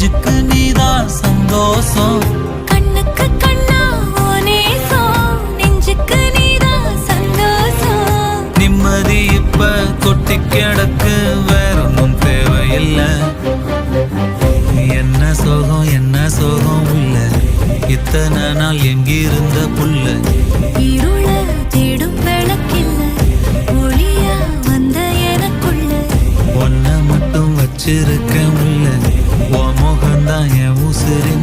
நெஞ்சுக்கு நீதான் சந்தோஷம். கண்ணுக்கு கண்ணா நேசம், நெஞ்சுக்கு நீதான் சந்தோஷம். நிம்மதி இப்ப கொட்டி கிடக்கு, வேற ஒன்றும் தேவையில்லை. என்ன சோகம் என்ன சோகம் உள்ள, இத்தனை நாள் எங்கிருந்த புள்ள. இருள தேடும் விளக்கில்ல, ஒளியா வந்த எனக்குள்ள. ஒன்ன மட்டும் வச்சிருக்க உள்ள, உன் முகம்தான் என் உசுரே.